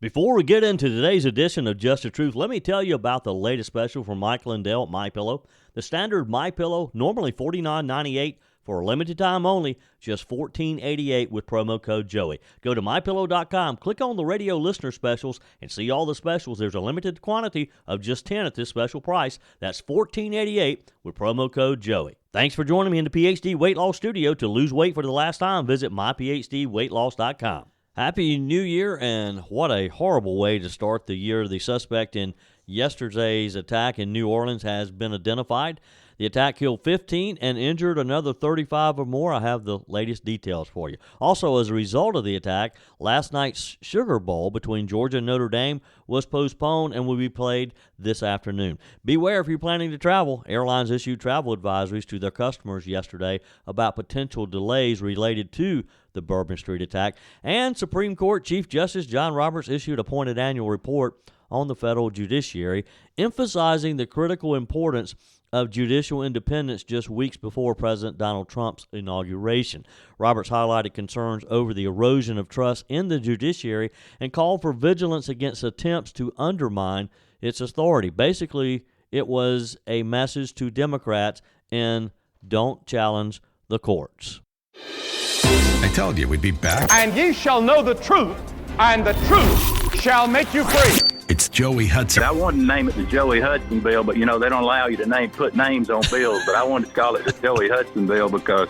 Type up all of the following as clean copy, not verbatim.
Before we get into today's edition of Just the Truth, let me tell you about the latest special from Michael and Dale at MyPillow. The standard MyPillow, normally $49.98 for a limited time only, just $14.88 with promo code Joey. Go to MyPillow.com, click on the radio listener specials, and see all the specials. There's a limited quantity of just 10 at this special price. That's $14.88 with promo code Joey. Thanks for joining me in the PhD Weight Loss Studio. To lose weight for the last time, visit myphdweightloss.com. Happy New Year, and what a horrible way to start the year. The suspect in yesterday's attack in New Orleans has been identified. The attack killed 15 and injured another 35 or more. I have the latest details for you. Also, as a result of the attack, last night's Sugar Bowl between Georgia and Notre Dame was postponed and will be played this afternoon. Beware if you're planning to travel. Airlines issued travel advisories to their customers yesterday about potential delays related to the Bourbon Street attack. And Supreme Court Chief Justice John Roberts issued a pointed annual report on the federal judiciary, emphasizing the critical importance of judicial independence just weeks before President Donald Trump's inauguration. Roberts highlighted concerns over the erosion of trust in the judiciary and called for vigilance against attempts to undermine its authority. Basically, it was a message to Democrats in don't challenge the courts. I told you we'd be back. And ye shall know the truth, and the truth shall make you free. It's Joey Hudson. I wanted to name it the Joey Hudson bill, but, they don't allow you to put names on bills. But I wanted to call it the Joey Hudson bill because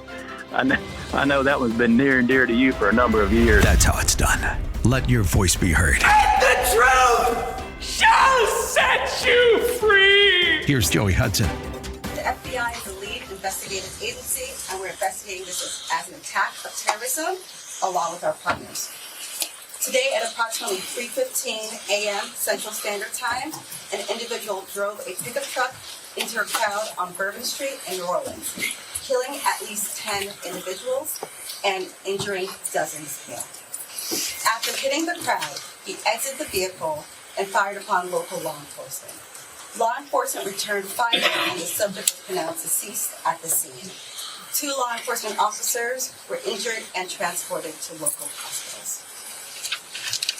I know that one's been near and dear to you for a number of years. That's how it's done. Let your voice be heard. And the truth shall set you free. Here's Joey Hudson. The FBI is the lead investigative agency, and we're investigating this as an attack of terrorism along with our partners. Today at approximately 3:15 a.m. Central Standard Time, an individual drove a pickup truck into a crowd on Bourbon Street in New Orleans, killing at least 10 individuals and injuring dozens more. After hitting the crowd, he exited the vehicle and fired upon local law enforcement. Law enforcement returned fire and the subject was pronounced deceased at the scene. 2 law enforcement officers were injured and transported to local hospitals.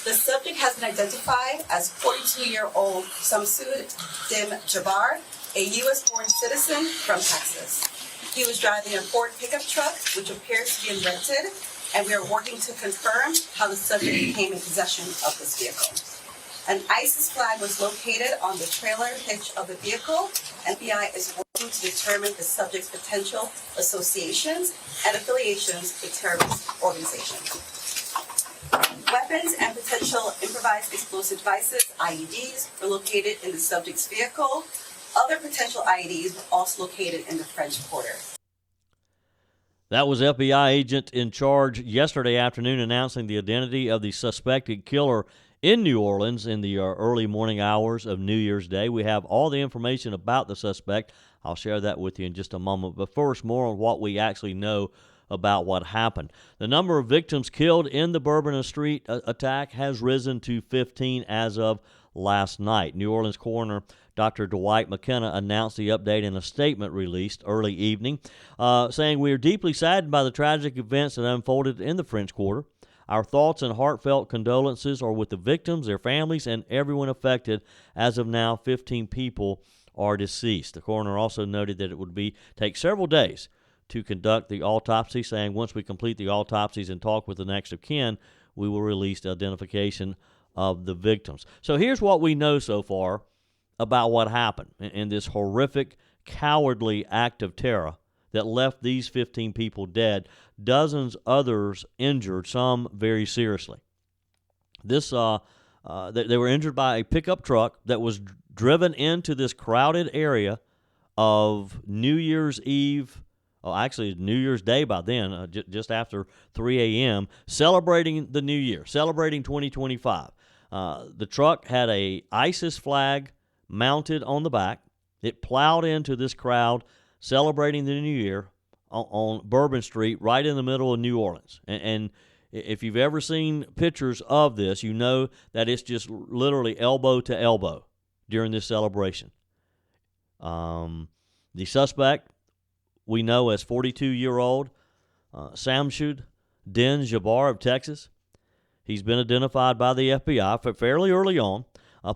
The subject has been identified as 42-year-old Samsud Dim Jabbar, a U.S.-born citizen from Texas. He was driving a Ford pickup truck, which appears to be rented, and we are working to confirm how the subject became in possession of this vehicle. An ISIS flag was located on the trailer hitch of the vehicle. FBI is working to determine the subject's potential associations and affiliations with terrorist organizations. Weapons and potential improvised explosive devices, IEDs, were located in the subject's vehicle. Other potential IEDs were also located in the French Quarter. That was FBI agent in charge yesterday afternoon announcing the identity of the suspected killer in New Orleans in the early morning hours of New Year's Day. We have all the information about the suspect. I'll share that with you in just a moment. But first, more on what we actually know about what happened. The number of victims killed in the Bourbon Street attack has risen to 15 as of last night. New Orleans coroner Dr. Dwight McKenna announced the update in a statement released early evening, saying, "We are deeply saddened by the tragic events that unfolded in the French Quarter. Our thoughts and heartfelt condolences are with the victims, their families, and everyone affected. As of now, 15 people are deceased." The coroner also noted that it would take several days to conduct the autopsy, saying once we complete the autopsies and talk with the next of kin, we will release the identification of the victims. So here's what we know so far about what happened in this horrific, cowardly act of terror that left these 15 people dead, dozens others injured, some very seriously. They were injured by a pickup truck that was driven into this crowded area of New Year's Eve. Actually, New Year's Day by then, just after 3 a.m., celebrating the new year, celebrating 2025. The truck had a ISIS flag mounted on the back. It plowed into this crowd celebrating the new year on Bourbon Street, right in the middle of New Orleans. And if you've ever seen pictures of this, you know that it's just literally elbow to elbow during this celebration. The suspect we know as 42-year-old Samsud Din Jabbar of Texas. He's been identified by the FBI fairly early on.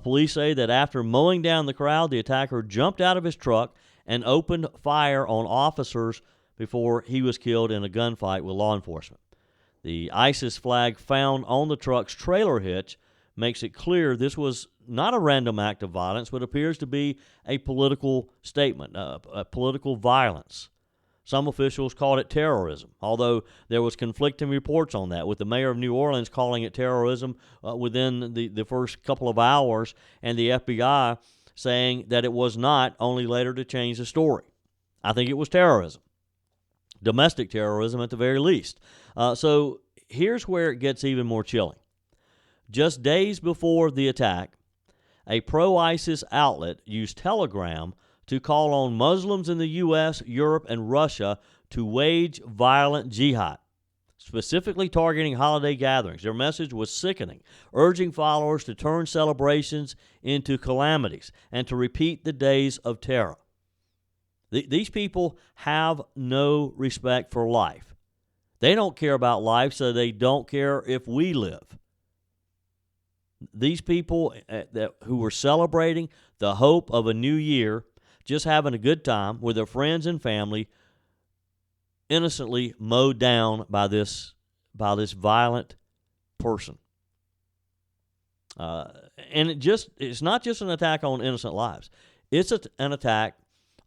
Police say that after mowing down the crowd, the attacker jumped out of his truck and opened fire on officers before he was killed in a gunfight with law enforcement. The ISIS flag found on the truck's trailer hitch makes it clear this was not a random act of violence, but appears to be a political statement, a political violence. Some officials called it terrorism, although there was conflicting reports on that, with the mayor of New Orleans calling it terrorism within the first couple of hours, and the FBI saying that it was not, only later to change the story. I think it was terrorism, domestic terrorism at the very least. So here's where it gets even more chilling. Just days before the attack, a pro-ISIS outlet used Telegram to call on Muslims in the U.S., Europe, and Russia to wage violent jihad, specifically targeting holiday gatherings. Their message was sickening, urging followers to turn celebrations into calamities and to repeat the days of terror. These people have no respect for life. They don't care about life, so they don't care if we live. These people who were celebrating the hope of a new year, just having a good time with their friends and family, innocently mowed down by this violent person. And it's not just an attack on innocent lives. It's an attack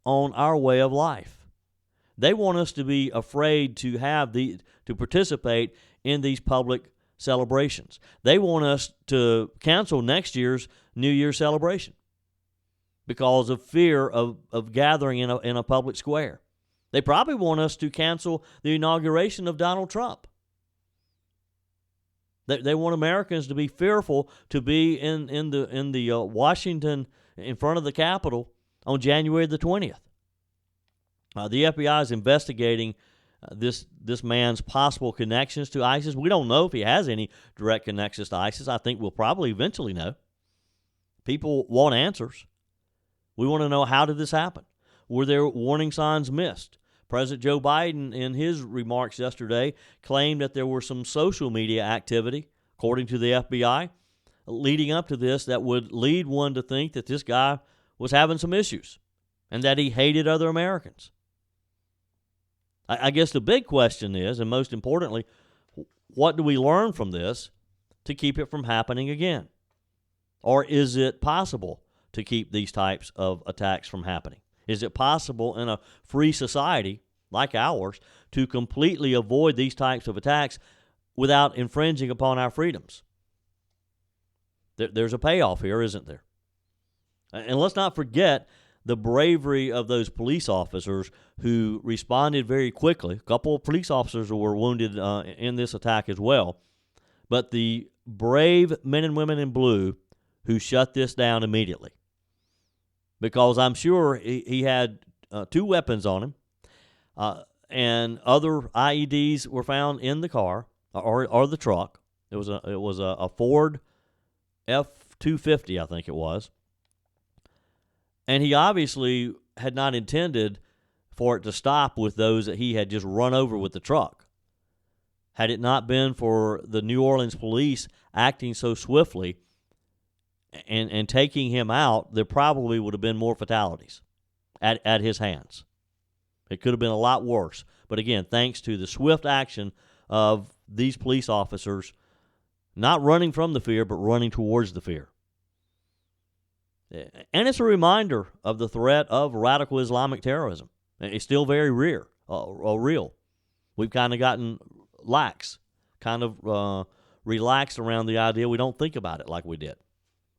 on our way of life. They want us to be afraid to participate in these public celebrations. They want us to cancel next year's New Year's celebration because of fear of gathering in a public square. They probably want us to cancel the inauguration of Donald Trump. They want Americans to be fearful to be in the Washington, in front of the Capitol on January the 20th. The FBI is investigating this man's possible connections to ISIS. We don't know if he has any direct connections to ISIS. I think we'll probably eventually know. People want answers. We want to know, how did this happen? Were there warning signs missed? President Joe Biden, in his remarks yesterday, claimed that there were some social media activity, according to the FBI, leading up to this that would lead one to think that this guy was having some issues and that he hated other Americans. I guess the big question is, and most importantly, what do we learn from this to keep it from happening again? Or is it possible to keep these types of attacks from happening? Is it possible in a free society like ours to completely avoid these types of attacks without infringing upon our freedoms? There's a payoff here, isn't there? And let's not forget the bravery of those police officers who responded very quickly. A couple of police officers were wounded in this attack as well. But the brave men and women in blue who shut this down immediately. Because I'm sure he had two weapons on him, and other IEDs were found in the car or the truck. It was a Ford F-250, I think it was. And he obviously had not intended for it to stop with those that he had just run over with the truck. Had it not been for the New Orleans police acting so swiftly and taking him out, there probably would have been more fatalities at his hands. It could have been a lot worse. But again, thanks to the swift action of these police officers, not running from the fear, but running towards the fear. And it's a reminder of the threat of radical Islamic terrorism. It's still very real. We've kind of gotten lax, kind of relaxed around the idea. We don't think about it like we did.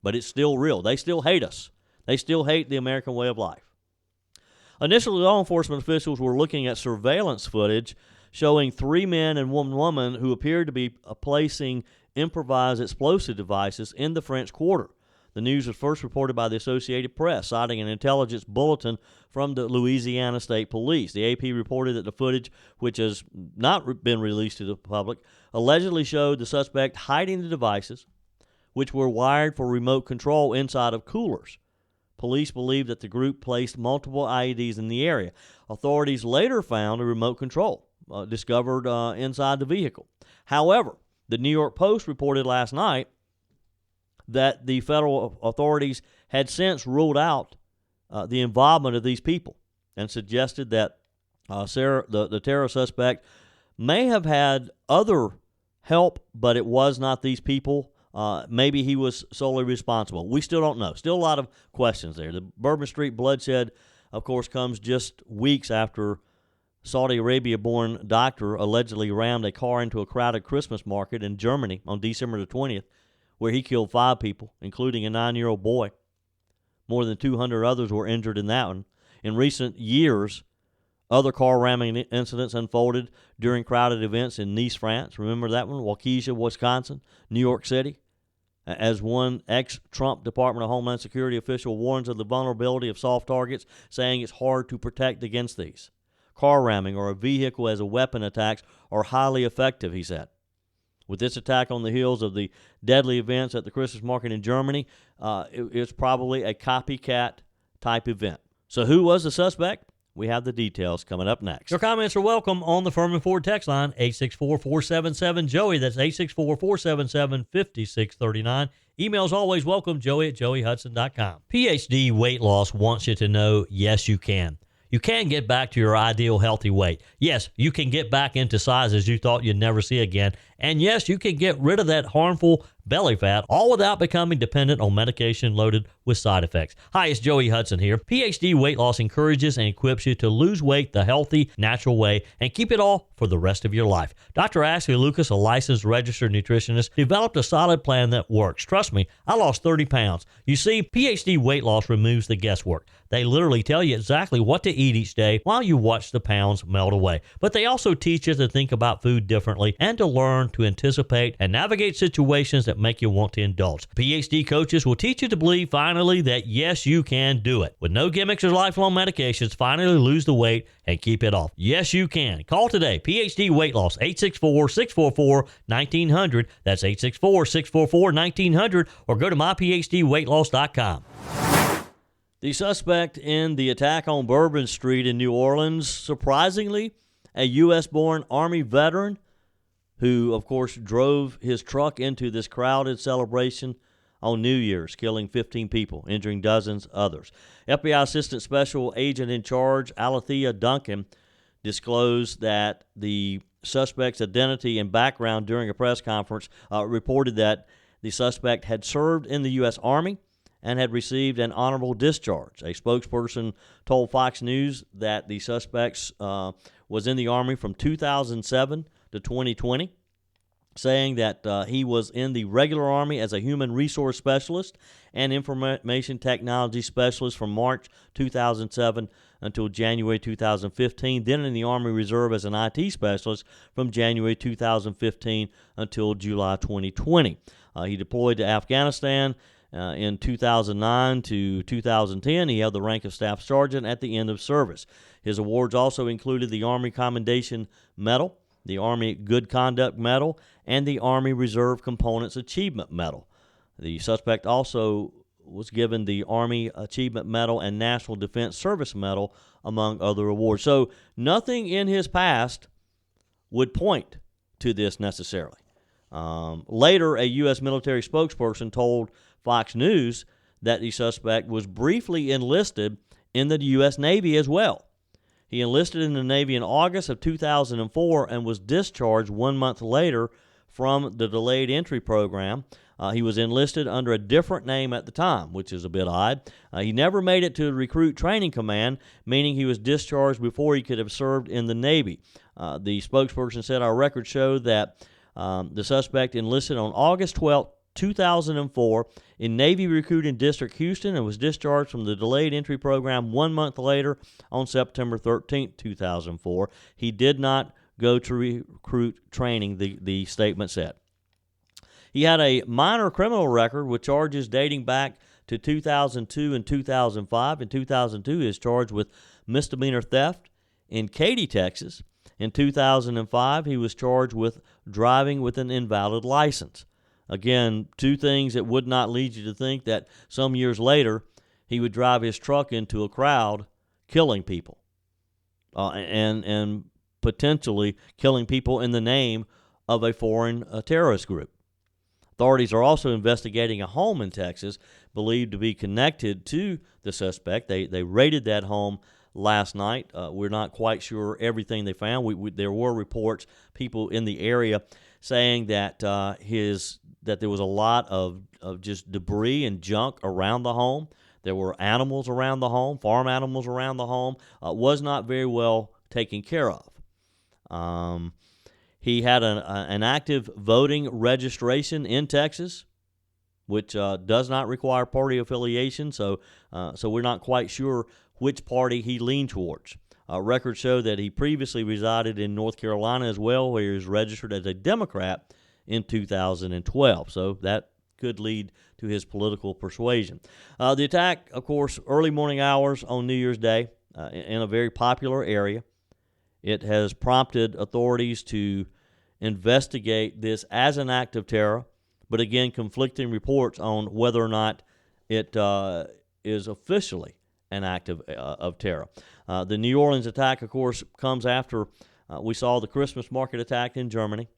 But it's still real. They still hate us. They still hate the American way of life. Initially, law enforcement officials were looking at surveillance footage showing 3 men and 1 woman who appeared to be placing improvised explosive devices in the French Quarter. The news was first reported by the Associated Press, citing an intelligence bulletin from the Louisiana State Police. The AP reported that the footage, which has not been released to the public, allegedly showed the suspect hiding the devices, which were wired for remote control inside of coolers. Police believe that the group placed multiple IEDs in the area. Authorities later found a remote control discovered inside the vehicle. However, The New York Post reported last night that the federal authorities had since ruled out the involvement of these people and suggested that the terror suspect may have had other help, but it was not these people. Maybe he was solely responsible. We still don't know. Still a lot of questions there. The Bourbon Street bloodshed, of course, comes just weeks after Saudi Arabia-born doctor allegedly rammed a car into a crowded Christmas market in Germany on December the 20th, where he killed 5 people, including a 9-year-old boy. More than 200 others were injured in that one. In recent years, other car ramming incidents unfolded during crowded events in Nice, France. Remember that one? Waukesha, Wisconsin, New York City. As one ex-Trump Department of Homeland Security official warns of the vulnerability of soft targets, saying it's hard to protect against these. Car ramming or a vehicle as a weapon attacks are highly effective, he said. With this attack on the heels of the deadly events at the Christmas market in Germany, it's probably a copycat type event. So who was the suspect? We have the details coming up next. Your comments are welcome on the Firmin Ford text line, 864-477-JOEY. That's 864-477-5639. Emails always welcome, joey@joeyhudson.com. PhD Weight Loss wants you to know, yes, you can. You can get back to your ideal healthy weight. Yes, you can get back into sizes you thought you'd never see again. And yes, you can get rid of that harmful belly fat, all without becoming dependent on medication loaded with side effects. Hi, it's Joey Hudson here. PhD Weight Loss encourages and equips you to lose weight the healthy, natural way and keep it all for the rest of your life. Dr. Ashley Lucas, a licensed registered nutritionist, developed a solid plan that works. Trust me, I lost 30 pounds. You see, PhD Weight Loss removes the guesswork. They literally tell you exactly what to eat each day while you watch the pounds melt away. But they also teach you to think about food differently and to learn to anticipate and navigate situations that make you want to indulge. PhD coaches will teach you to believe finally that yes, you can do it. With no gimmicks or lifelong medications, finally lose the weight and keep it off. Yes, you can. Call today. PhD Weight Loss, 864-644-1900. That's 864-644-1900, or go to myphdweightloss.com. The suspect in the attack on Bourbon Street in New Orleans, surprisingly, a U.S.-born Army veteran who, of course, drove his truck into this crowded celebration on New Year's, killing 15 people, injuring dozens others. FBI Assistant Special Agent in Charge, Alethea Duncan, disclosed that the suspect's identity and background during a press conference, reported that the suspect had served in the U.S. Army and had received an honorable discharge. A spokesperson told Fox News that the suspect was in the Army from 2007 to 2020, saying that he was in the regular Army as a human resource specialist and information technology specialist from March 2007 until January 2015, then in the Army Reserve as an IT specialist from January 2015 until July 2020. He deployed to Afghanistan in 2009 to 2010. He held the rank of Staff Sergeant at the end of service. His awards also included the Army Commendation Medal, the Army Good Conduct Medal, and the Army Reserve Components Achievement Medal. The suspect also was given the Army Achievement Medal and National Defense Service Medal, among other awards. So nothing in his past would point to this necessarily. Later, a U.S. military spokesperson told Fox News that the suspect was briefly enlisted in the U.S. Navy as well. He enlisted in the Navy in August of 2004 and was discharged 1 month later from the delayed entry program. He was enlisted under a different name at the time, which is a bit odd. He never made it to the Recruit Training Command, meaning he was discharged before he could have served in the Navy. The spokesperson said, our records show that the suspect enlisted on August 12, 2004 in Navy Recruiting District, Houston, and was discharged from the delayed entry program 1 month later on September 13, 2004. He did not go to recruit training, the statement said. He had a minor criminal record with charges dating back to 2002 and 2005. In 2002, he was charged with misdemeanor theft in Katy, Texas. In 2005, he was charged with driving with an invalid license. Again, two things that would not lead you to think that some years later he would drive his truck into a crowd killing people and potentially killing people in the name of a foreign terrorist group. Authorities are also investigating a home in Texas believed to be connected to the suspect. They raided that home last night. We're not quite sure everything they found. There were reports, people in the area saying that that there was a lot of just debris and junk around the home. There were animals around the home, farm animals around the home. Was not very well taken care of. He had an active voting registration in Texas, which does not require party affiliation, so we're not quite sure which party he leaned towards. Records show that he previously resided in North Carolina as well, where he was registered as a Democrat in 2012, so that could lead to his political persuasion. The attack, of course, early morning hours on New Year's Day in a very popular area. It has prompted authorities to investigate this as an act of terror, but again, conflicting reports on whether or not it is officially an act of terror. The New Orleans attack, of course, comes after we saw the Christmas market attack in Germany.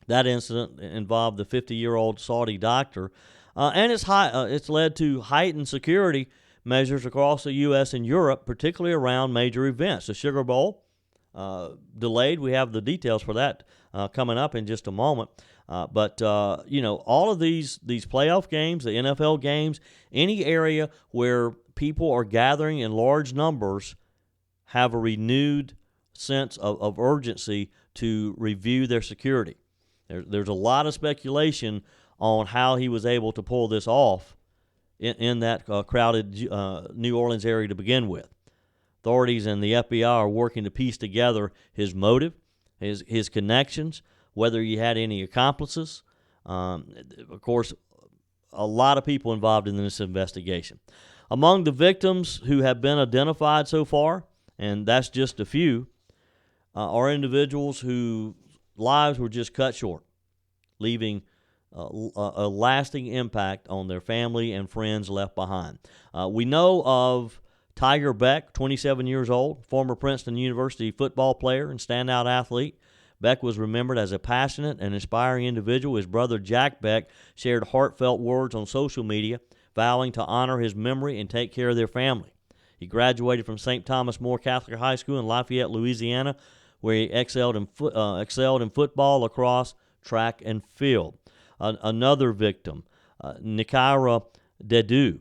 That incident involved the 50-year-old Saudi doctor, and it's led to heightened security measures across the U.S. and Europe, particularly around major events. The Sugar Bowl delayed. We have the details for that coming up in just a moment. But all of these playoff games, the NFL games, any area where people are gathering in large numbers have a renewed sense of urgency to review their security. There's a lot of speculation on how he was able to pull this off in that crowded New Orleans area to begin with. Authorities and the FBI are working to piece together his motive, his connections, whether he had any accomplices. Of course, a lot of people involved in this investigation. Among the victims who have been identified so far, and that's just a few, are individuals whose lives were just cut short, leaving a lasting impact on their family and friends left behind. We know of Tiger Beck, 27 years old, former Princeton University football player and standout athlete. Beck was remembered as a passionate and inspiring individual. His brother Jack Beck shared heartfelt words on social media, vowing to honor his memory and take care of their family. He graduated from St. Thomas More Catholic High School in Lafayette, Louisiana, where he excelled in football, lacrosse, track, and field. Another victim, Nikira Dedu,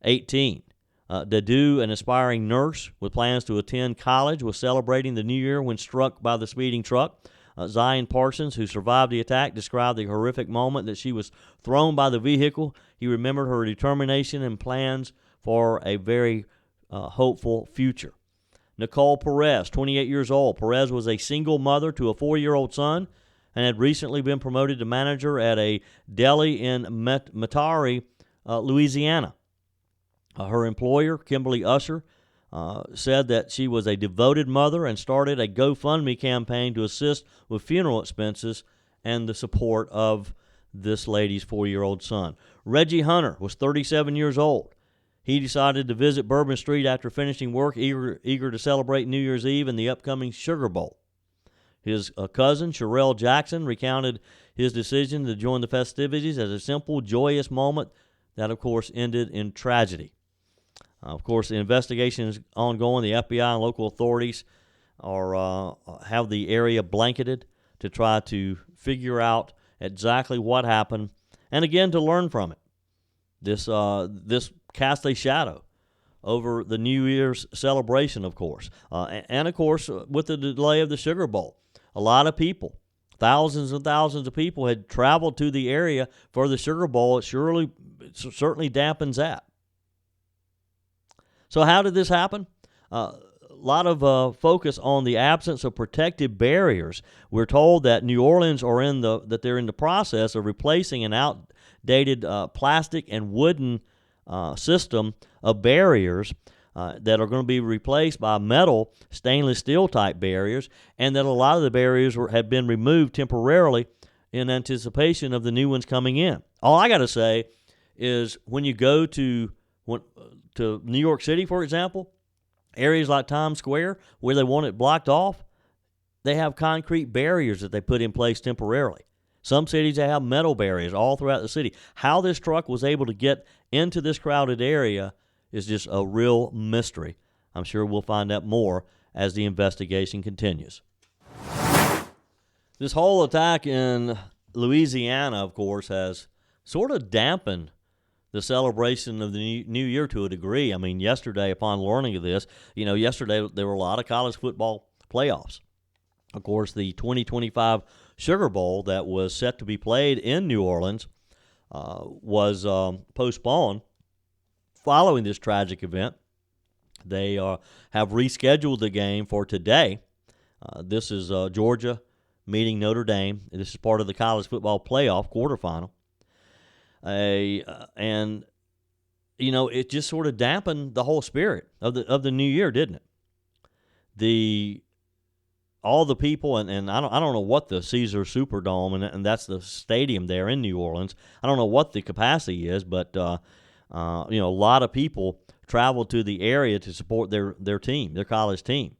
18. Dedu, an aspiring nurse with plans to attend college, was celebrating the new year when struck by the speeding truck. Zion Parsons, who survived the attack, described the horrific moment that she was thrown by the vehicle. He remembered her determination and plans for a very hopeful future. Nicole Perez, 28 years old. Perez was a single mother to a 4-year-old son and had recently been promoted to manager at a deli in Metairie, Louisiana. Her employer, Kimberly Usher, said that she was a devoted mother and started a GoFundMe campaign to assist with funeral expenses and the support of this lady's 4-year-old son. Reggie Hunter was 37 years old. He decided to visit Bourbon Street after finishing work, eager to celebrate New Year's Eve and the upcoming Sugar Bowl. His cousin, Sherelle Jackson, recounted his decision to join the festivities as a simple, joyous moment that, of course, ended in tragedy. Of course, the investigation is ongoing. The FBI and local authorities have the area blanketed to try to figure out exactly what happened, and again to learn from it. This cast a shadow over the New Year's celebration, of course, and of course with the delay of the Sugar Bowl, a lot of people, thousands and thousands of people, had traveled to the area for the Sugar Bowl. It certainly dampens that. So how did this happen? A lot of focus on the absence of protective barriers. We're told that New Orleans they're in the process of replacing an outdated plastic and wooden system of barriers that are going to be replaced by metal, stainless steel type barriers, and that a lot of the barriers have been removed temporarily in anticipation of the new ones coming in. All I got to say is when you go to New York City, for example, areas like Times Square where they want it blocked off, they have concrete barriers that they put in place temporarily. Some cities, they have metal barriers all throughout the city. How this truck was able to get into this crowded area is just a real mystery. I'm sure we'll find out more as the investigation continues. This whole attack in Louisiana, of course, has sort of dampened the celebration of the new year to a degree. I mean, yesterday, upon learning of this, yesterday there were a lot of college football playoffs. Of course, the 2025 Sugar Bowl that was set to be played in New Orleans was postponed following this tragic event. They have rescheduled the game for today. This is Georgia meeting Notre Dame. This is part of the college football playoff quarterfinal. And it just sort of dampened the whole spirit of the new year, didn't it? All the people, and I don't know what the Caesar Superdome, and that's the stadium there in New Orleans. I don't know what the capacity is, but a lot of people traveled to the area to support their team, their college team.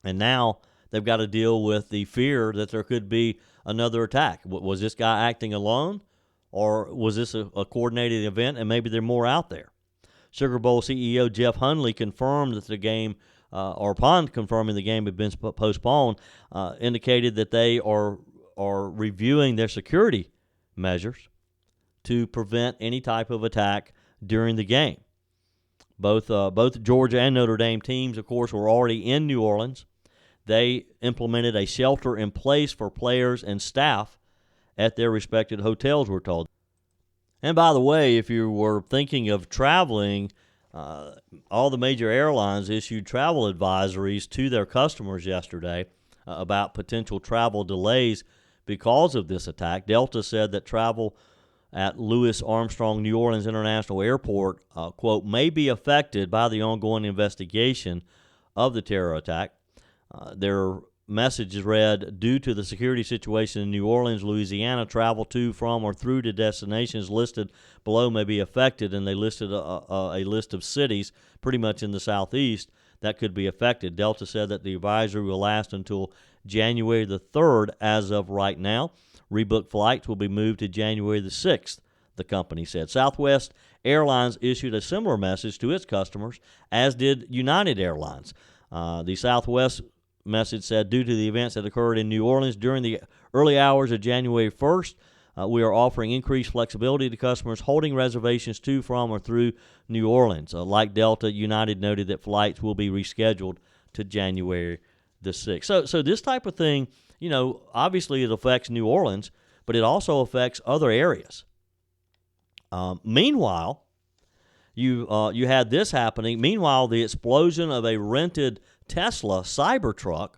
And now they've got to deal with the fear that there could be another attack. Was this guy acting alone, or was this a coordinated event, and maybe there are more out there? Sugar Bowl CEO Jeff Hundley confirmed that the game, or upon confirming the game had been postponed, indicated that they are reviewing their security measures to prevent any type of attack during the game. Both Georgia and Notre Dame teams, of course, were already in New Orleans. They implemented a shelter in place for players and staff at their respective hotels, we're told. And by the way, if you were thinking of traveling, all the major airlines issued travel advisories to their customers yesterday about potential travel delays because of this attack. Delta said that travel at Louis Armstrong New Orleans International Airport, quote, may be affected by the ongoing investigation of the terror attack. Their message is read, due to the security situation in New Orleans, Louisiana, travel to, from, or through to destinations listed below may be affected, and they listed a list of cities pretty much in the southeast that could be affected. Delta said that the advisory will last until January the 3rd as of right now. Rebooked flights will be moved to January the 6th, the company said. Southwest Airlines issued a similar message to its customers, as did United Airlines. The Southwest message said, due to the events that occurred in New Orleans during the early hours of January 1st, we are offering increased flexibility to customers holding reservations to, from, or through New Orleans. Like Delta, United noted that flights will be rescheduled to January the 6th. So this type of thing, obviously it affects New Orleans, but it also affects other areas. Meanwhile, you had this happening. Meanwhile, the explosion of a rented Tesla Cybertruck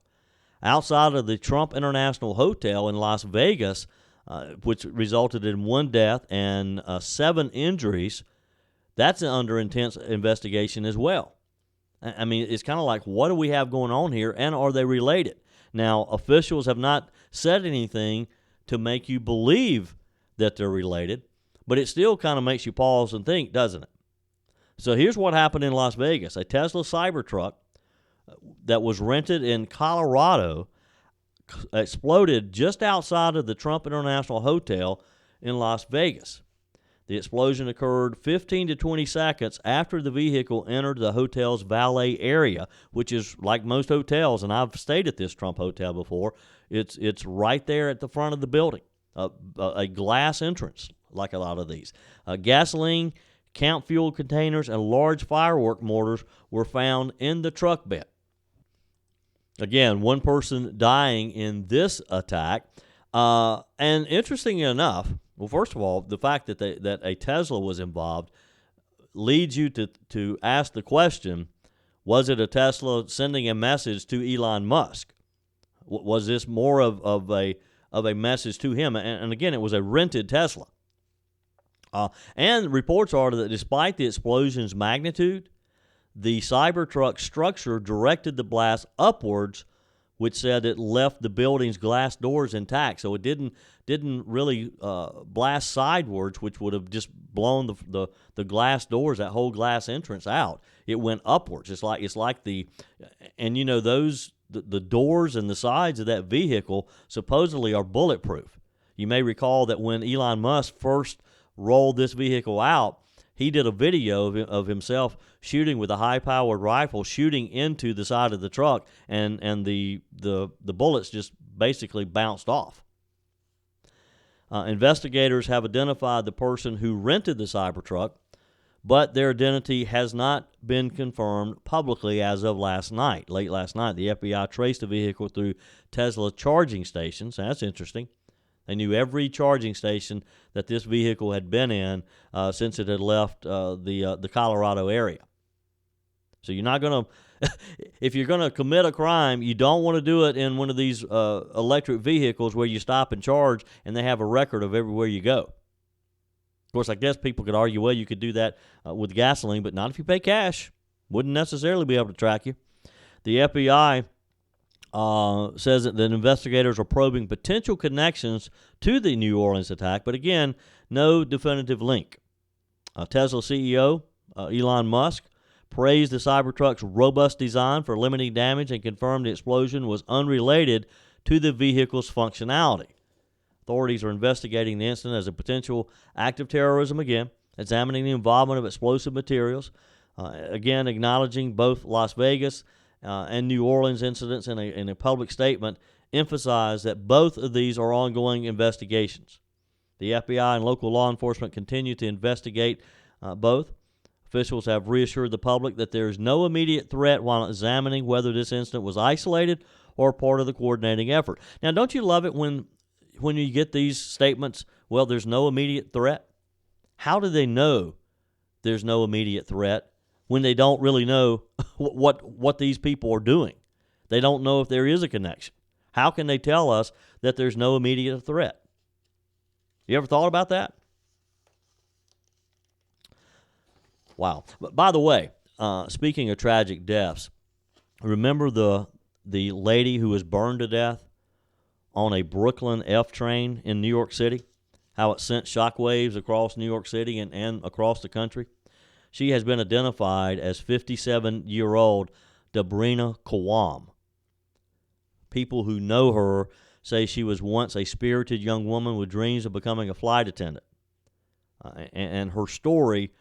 outside of the Trump International Hotel in Las Vegas, which resulted in 1 death and 7 injuries, that's under intense investigation as well. I mean, it's kind of like, what do we have going on here, and are they related? Now, officials have not said anything to make you believe that they're related, but it still kind of makes you pause and think, doesn't it? So here's what happened in Las Vegas. A Tesla Cybertruck that was rented in Colorado exploded just outside of the Trump International Hotel in Las Vegas. The explosion occurred 15 to 20 seconds after the vehicle entered the hotel's valet area, which is like most hotels, and I've stayed at this Trump hotel before. It's right there at the front of the building, a glass entrance like a lot of these. Gasoline, camp fuel containers, and large firework mortars were found in the truck bed. Again, one person dying in this attack. And interesting enough, well, first of all, the fact that that a Tesla was involved leads you to ask the question, was it a Tesla sending a message to Elon Musk? Was this more of a message to him? And again, it was a rented Tesla. And reports are that despite the explosion's magnitude, the Cybertruck structure directed the blast upwards, which said it left the building's glass doors intact. So it didn't really blast sidewards, which would have just blown the glass doors, that whole glass entrance out. It went upwards. It's like those the doors and the sides of that vehicle supposedly are bulletproof. You may recall that when Elon Musk first rolled this vehicle out, he did a video of himself shooting with a high-powered rifle, shooting into the side of the truck, and the bullets just basically bounced off. Investigators have identified the person who rented the Cybertruck, but their identity has not been confirmed publicly as of late last night. The FBI traced the vehicle through Tesla charging stations. That's interesting. They knew every charging station that this vehicle had been in since it had left the Colorado area. So you're not going to, if you're going to commit a crime, you don't want to do it in one of these electric vehicles where you stop and charge and they have a record of everywhere you go. Of course, I guess people could argue, well, you could do that with gasoline, but not if you pay cash. Wouldn't necessarily be able to track you. The FBI says that investigators are probing potential connections to the New Orleans attack, but again, no definitive link. Tesla CEO Elon Musk praised the Cybertruck's robust design for limiting damage and confirmed the explosion was unrelated to the vehicle's functionality. Authorities are investigating the incident as a potential act of terrorism again, examining the involvement of explosive materials, again acknowledging both Las Vegas and New Orleans incidents in a public statement, emphasize that both of these are ongoing investigations. The FBI and local law enforcement continue to investigate both. Officials have reassured the public that there is no immediate threat while examining whether this incident was isolated or part of the coordinating effort. Now, don't you love it when you get these statements, well, there's no immediate threat? How do they know there's no immediate threat when they don't really know what these people are doing? They don't know if there is a connection. How can they tell us that there's no immediate threat? You ever thought about that? Wow. But by the way, speaking of tragic deaths, remember the lady who was burned to death on a Brooklyn F train in New York City? How it sent shockwaves across New York City and across the country? She has been identified as 57-year-old Debrina Kawam. People who know her say she was once a spirited young woman with dreams of becoming a flight attendant. And her story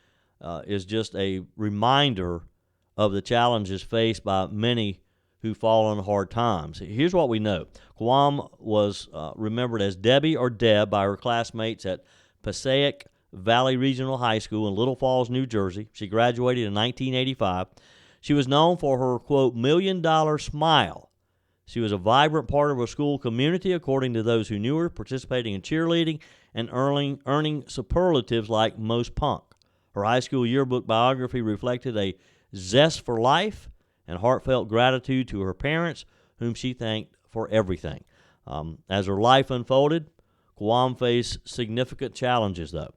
is just a reminder of the challenges faced by many who fall on hard times. Here's what we know. Kawam was remembered as Debbie or Deb by her classmates at Passaic Valley Regional High School in Little Falls, New Jersey. She graduated in 1985. She was known for her, quote, $1 million smile. She was a vibrant part of her school community, according to those who knew her, participating in cheerleading and earning superlatives like most punk. Her high school yearbook biography reflected a zest for life and heartfelt gratitude to her parents, whom she thanked for everything. As her life unfolded, Kawam faced significant challenges, though.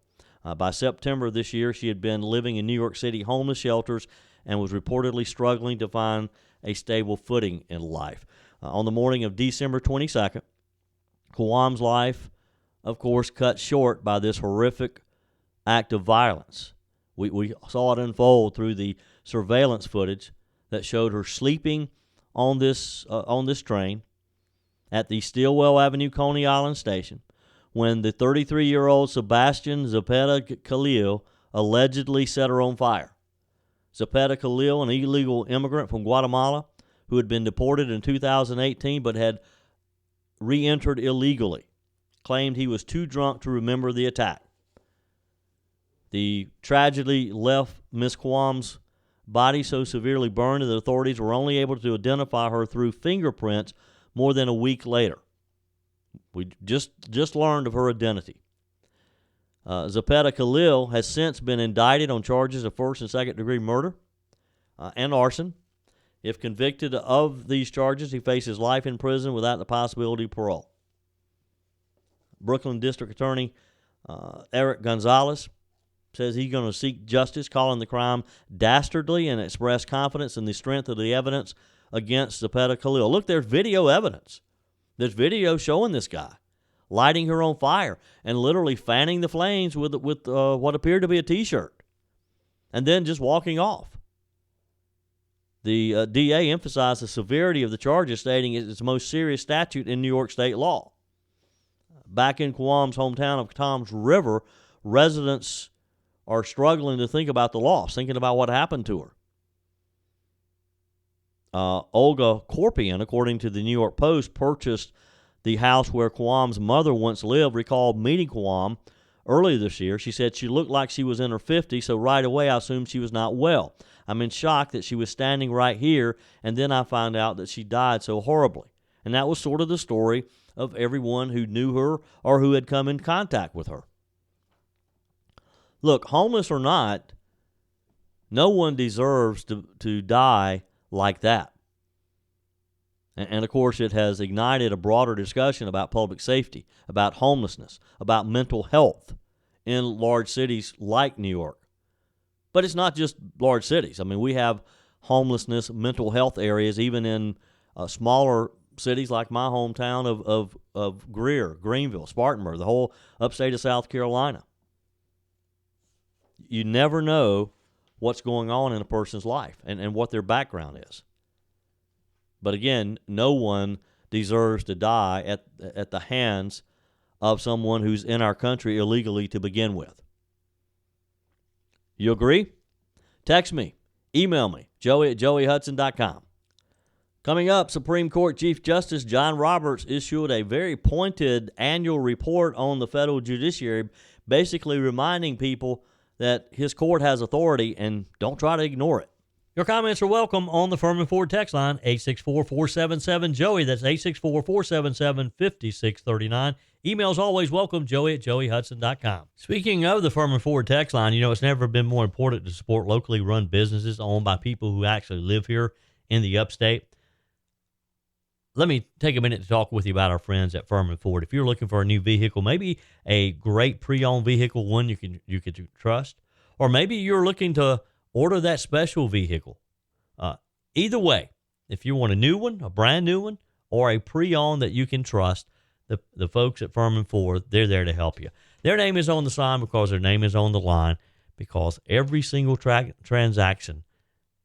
By September of this year, she had been living in New York City homeless shelters and was reportedly struggling to find a stable footing in life. On the morning of December 22nd, Kawam's life, of course, cut short by this horrific act of violence. We saw it unfold through the surveillance footage that showed her sleeping on this train at the Stillwell Avenue Coney Island station when the 33-year-old Sebastian Zepeda Khalil allegedly set her on fire. Zepeda Khalil, an illegal immigrant from Guatemala who had been deported in 2018 but had re-entered illegally, claimed he was too drunk to remember the attack. The tragedy left Miss Kawam's body so severely burned that authorities were only able to identify her through fingerprints more than a week later. We just learned of her identity. Zepeda Khalil has since been indicted on charges of first and second degree murder and arson. If convicted of these charges, he faces life in prison without the possibility of parole. Brooklyn District Attorney Eric Gonzalez says he's going to seek justice, calling the crime dastardly, and express confidence in the strength of the evidence against Zepeda Khalil. Look, there's video evidence. There's video showing this guy lighting her on fire and literally fanning the flames with what appeared to be a T-shirt, and then just walking off. The DA emphasized the severity of the charges, stating it's the most serious statute in New York state law. Back in Quam's hometown of Toms River, residents are struggling to think about the loss, thinking about what happened to her. Olga Korpian, according to the New York Post, purchased the house where Quam's mother once lived, recalled meeting Quam earlier this year. She said she looked like she was in her 50s, so right away I assumed she was not well. I'm in shock that she was standing right here, and then I found out that she died so horribly. And that was sort of the story of everyone who knew her or who had come in contact with her. Look, homeless or not, no one deserves to die like that. And, of course, it has ignited a broader discussion about public safety, about homelessness, about mental health in large cities like New York. But it's not just large cities. I mean, we have homelessness, mental health areas, even in smaller cities like my hometown of Greer, Greenville, Spartanburg, the whole upstate of South Carolina. You never know what's going on in a person's life and what their background is. But again, no one deserves to die at the hands of someone who's in our country illegally to begin with. You agree? Text me. Email me, joey@joeyhudson.com. Coming up, Supreme Court Chief Justice John Roberts issued a very pointed annual report on the federal judiciary, basically reminding people that his court has authority and don't try to ignore it. Your comments are welcome on the Firmin Ford text line, 864-477-JOEY. That's 864-477-5639. Emails always welcome, joey@joeyhudson.com. Speaking of the Firmin Ford text line, it's never been more important to support locally run businesses owned by people who actually live here in the upstate. Let me take a minute to talk with you about our friends at Firmin Ford. If you're looking for a new vehicle, maybe a great pre-owned vehicle, one you can trust, or maybe you're looking to order that special vehicle. Either way, if you want a new one, a brand new one, or a pre-owned that you can trust, the folks at Firmin Ford, they're there to help you. Their name is on the sign because their name is on the line, because every single transaction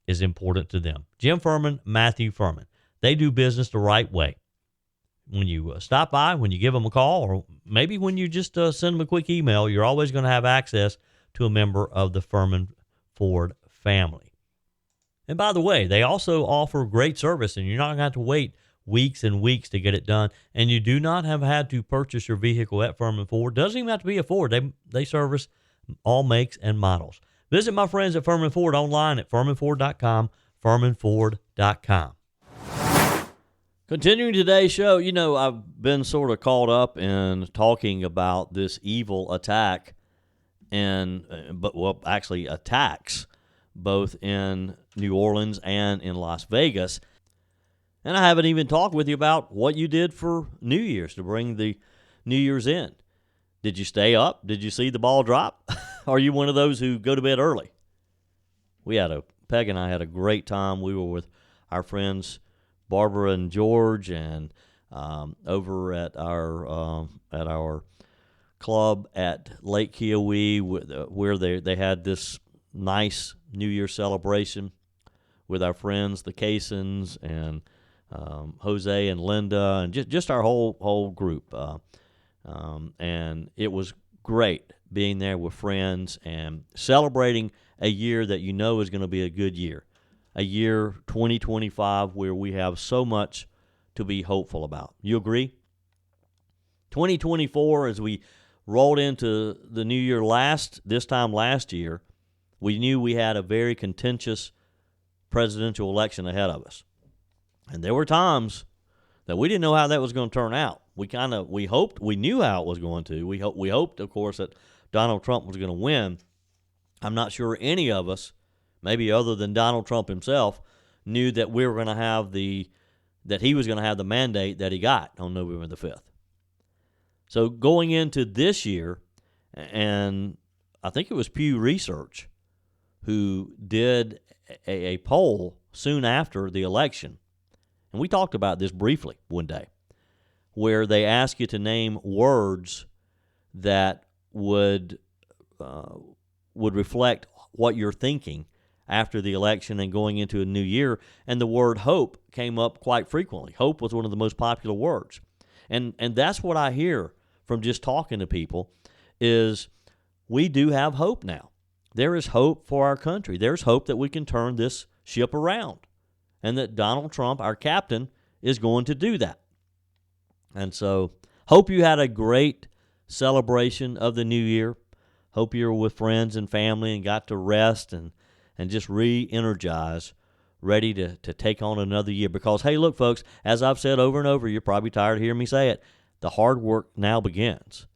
is important to them. Jim Firmin, Matthew Firmin. They do business the right way. When you stop by, when you give them a call, or maybe when you just send them a quick email, you're always going to have access to a member of the Firmin Ford family. And by the way, they also offer great service, and you're not going to have to wait weeks and weeks to get it done. And you do not have had to purchase your vehicle at Firmin Ford. Doesn't even have to be a Ford. They service all makes and models. Visit my friends at Firmin Ford online at firminford.com, firminford.com. Continuing today's show, I've been sort of caught up in talking about this evil attack attacks both in New Orleans and in Las Vegas. And I haven't even talked with you about what you did for New Year's to bring the New Year's in. Did you stay up? Did you see the ball drop? Are you one of those who go to bed early? Peg and I had a great time. We were with our friends Barbara and George, and over at our club at Lake Kiowee, where they had this nice New Year celebration with our friends, the Caissons, and Jose and Linda, and just our whole group. And it was great being there with friends and celebrating a year that is going to be a good year. A year 2025 where we have so much to be hopeful about. You agree? 2024, as we rolled into the new year this time last year, we knew we had a very contentious presidential election ahead of us. And there were times that we didn't know how that was going to turn out. We knew how it was going to. We hoped, of course, that Donald Trump was going to win. I'm not sure any of us, maybe other than Donald Trump himself, knew that we were going to have that he was going to have the mandate that he got on November the 5th. So going into this year, and I think it was Pew Research who did a poll soon after the election, and we talked about this briefly one day, where they asked you to name words that would reflect what you're thinking after the election and going into a new year, and the word hope came up quite frequently. Hope was one of the most popular words. And that's what I hear from just talking to people is we do have hope now. There is hope for our country. There's hope that we can turn this ship around and that Donald Trump, our captain, is going to do that. And so hope you had a great celebration of the new year. Hope you're with friends and family and got to rest and just re-energize, ready to take on another year. Because, hey, look, folks, as I've said over and over, you're probably tired of hearing me say it, the hard work now begins.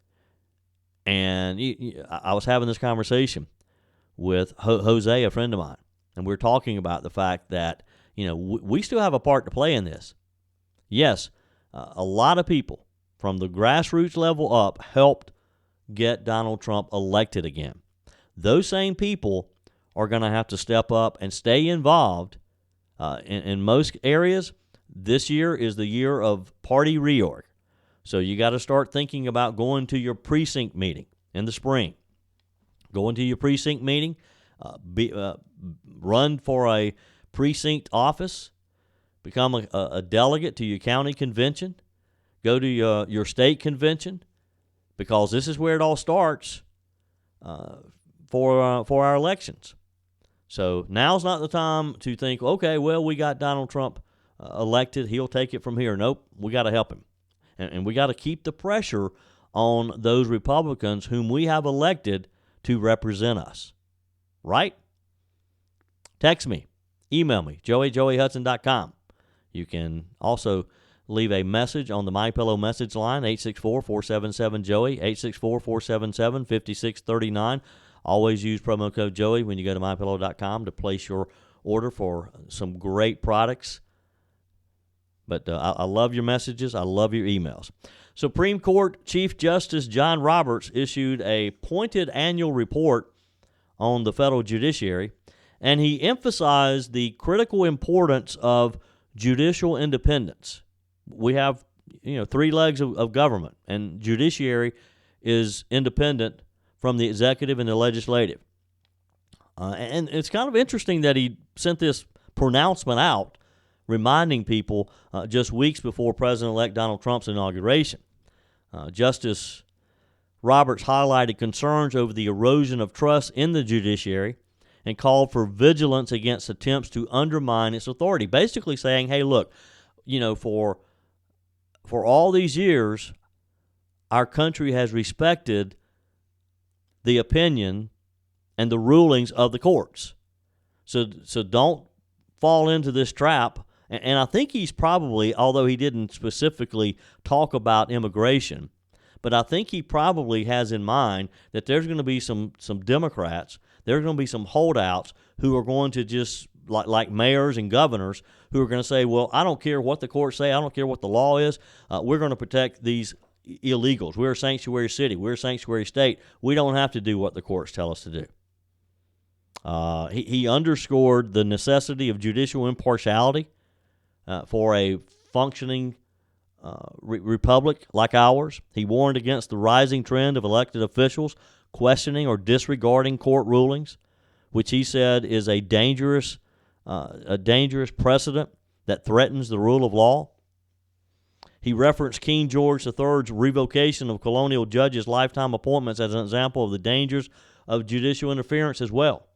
And I was having this conversation with Jose, a friend of mine, and we were talking about the fact that, we still have a part to play in this. Yes, a lot of people from the grassroots level up helped get Donald Trump elected again. Those same people are going to have to step up and stay involved. In most areas, this year is the year of party reorg. So you got to start thinking about going to your precinct meeting in the spring. Go into your precinct meeting, run for a precinct office, become a delegate to your county convention, go to your state convention, because this is where it all starts for our elections. So now's not the time to think, okay, well, we got Donald Trump elected. He'll take it from here. Nope, we got to help him. And we got to keep the pressure on those Republicans whom we have elected to represent us. Right? Text me. Email me, joey@joeyhudson.com. You can also leave a message on the MyPillow message line, 864-477-JOEY, 864-477-5639. Always use promo code Joey when you go to MyPillow.com to place your order for some great products. But I love your messages. I love your emails. Supreme Court Chief Justice John Roberts issued a pointed annual report on the federal judiciary, and he emphasized the critical importance of judicial independence. We have, three legs of government, and judiciary is independent from the executive and the legislative. And it's kind of interesting that he sent this pronouncement out, reminding people just weeks before President-elect Donald Trump's inauguration. Justice Roberts highlighted concerns over the erosion of trust in the judiciary and called for vigilance against attempts to undermine its authority, basically saying, hey, look, for all these years, our country has respected the opinion and the rulings of the courts. So don't fall into this trap. And I think he's probably, although he didn't specifically talk about immigration, but I think he probably has in mind that there's going to be some Democrats, there's going to be some holdouts who are going to just, like mayors and governors, who are going to say, well, I don't care what the courts say, I don't care what the law is, we're going to protect these illegals. We're a sanctuary city. We're a sanctuary state. We don't have to do what the courts tell us to do. He underscored the necessity of judicial impartiality for a functioning republic like ours. He warned against the rising trend of elected officials questioning or disregarding court rulings, which he said is a dangerous precedent that threatens the rule of law. He referenced King George III's revocation of colonial judges' lifetime appointments as an example of the dangers of judicial interference as well.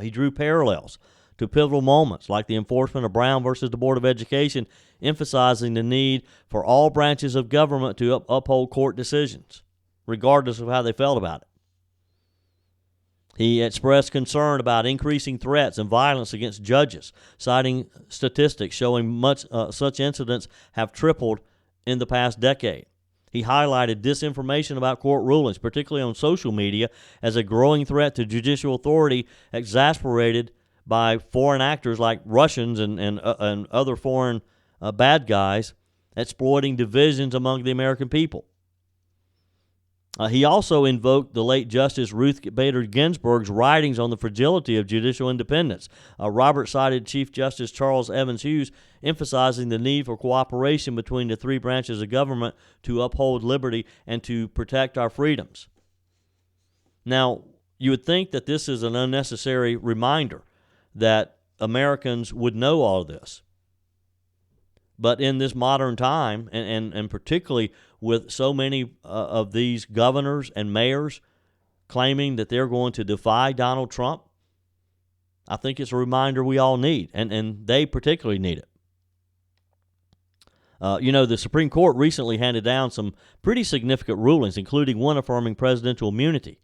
He drew parallels to pivotal moments like the enforcement of Brown versus the Board of Education, emphasizing the need for all branches of government to uphold court decisions, regardless of how they felt about it. He expressed concern about increasing threats and violence against judges, citing statistics showing such incidents have tripled in the past decade. He highlighted disinformation about court rulings, particularly on social media, as a growing threat to judicial authority, exasperated by foreign actors like Russians and other foreign bad guys exploiting divisions among the American people. He also invoked the late Justice Ruth Bader Ginsburg's writings on the fragility of judicial independence. Roberts cited Chief Justice Charles Evans Hughes, emphasizing the need for cooperation between the three branches of government to uphold liberty and to protect our freedoms. Now, you would think that this is an unnecessary reminder that Americans would know all of this. But in this modern time, and particularly with so many of these governors and mayors claiming that they're going to defy Donald Trump, I think it's a reminder we all need, and they particularly need it. The Supreme Court recently handed down some pretty significant rulings, including one affirming presidential immunity,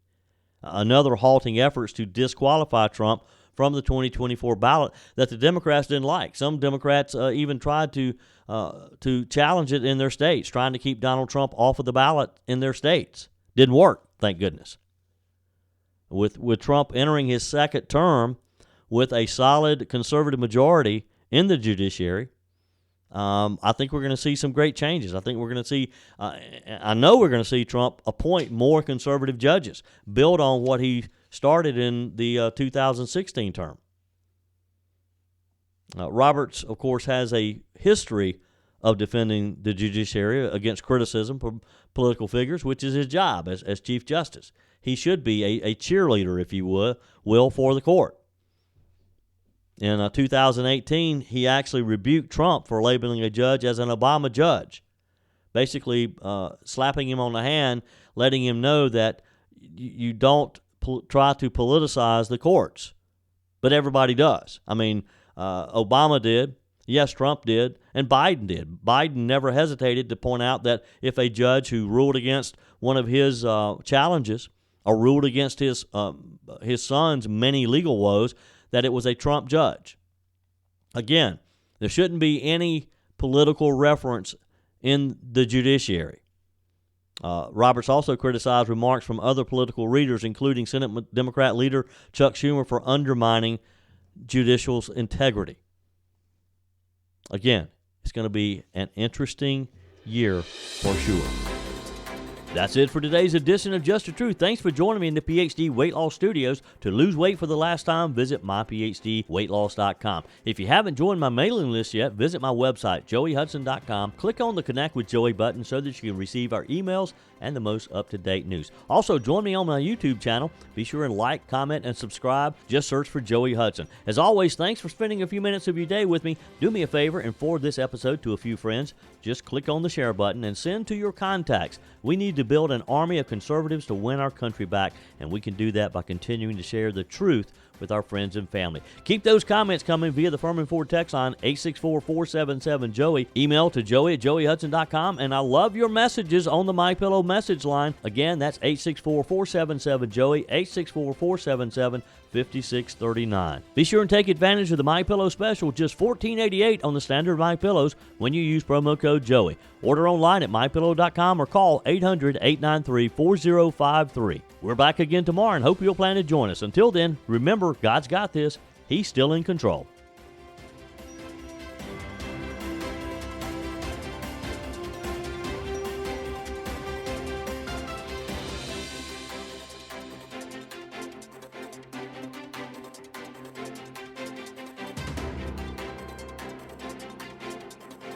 another halting efforts to disqualify Trump from the 2024 ballot that the Democrats didn't like. Some Democrats even tried to challenge it in their states, trying to keep Donald Trump off of the ballot in their states. Didn't work, thank goodness. With Trump entering his second term with a solid conservative majority in the judiciary, I think we're going to see some great changes. I think we're going to see, I know we're going to see Trump appoint more conservative judges, build on what he started in the 2016 term. Roberts, of course, has a history of defending the judiciary against criticism from political figures, which is his job as Chief Justice. He should be a cheerleader, if you will, for the court. In 2018, he actually rebuked Trump for labeling a judge as an Obama judge, basically slapping him on the hand, letting him know that you don't try to politicize the courts. But everybody does. I mean, Obama did. Yes, Trump did. And Biden did. Biden never hesitated to point out that if a judge who ruled against one of his challenges or ruled against his son's many legal woes, that it was a Trump judge. Again, there shouldn't be any political reference in the judiciary. Roberts also criticized remarks from other political leaders, including Senate Democrat leader Chuck Schumer, for undermining judicial's integrity. Again, it's going to be an interesting year for sure. That's it for today's edition of Just the Truth. Thanks for joining me in the PhD Weight Loss Studios. To lose weight for the last time, visit myphdweightloss.com. If you haven't joined my mailing list yet, visit my website, joeyhudson.com. Click on the Connect with Joey button so that you can receive our emails and the most up-to-date news. Also, join me on my YouTube channel. Be sure and like, comment, and subscribe. Just search for Joey Hudson. As always, thanks for spending a few minutes of your day with me. Do me a favor and forward this episode to a few friends. Just click on the share button and send to your contacts. We need to build an army of conservatives to win our country back, and we can do that by continuing to share the truth with our friends and family. Keep those comments coming via the Firmin Ford text line 864-477-JOEY. Email to joey@joeyhudson.com, and I love your messages on the MyPillow message line. Again, that's 864-477-JOEY, 864-477-5639. Be sure and take advantage of the MyPillow special, just $14.88 on the standard MyPillows when you use promo code Joey. Order online at mypillow.com or call 800-893-4053. We're back again tomorrow and hope you'll plan to join us. Until then, remember, God's got this. He's still in control.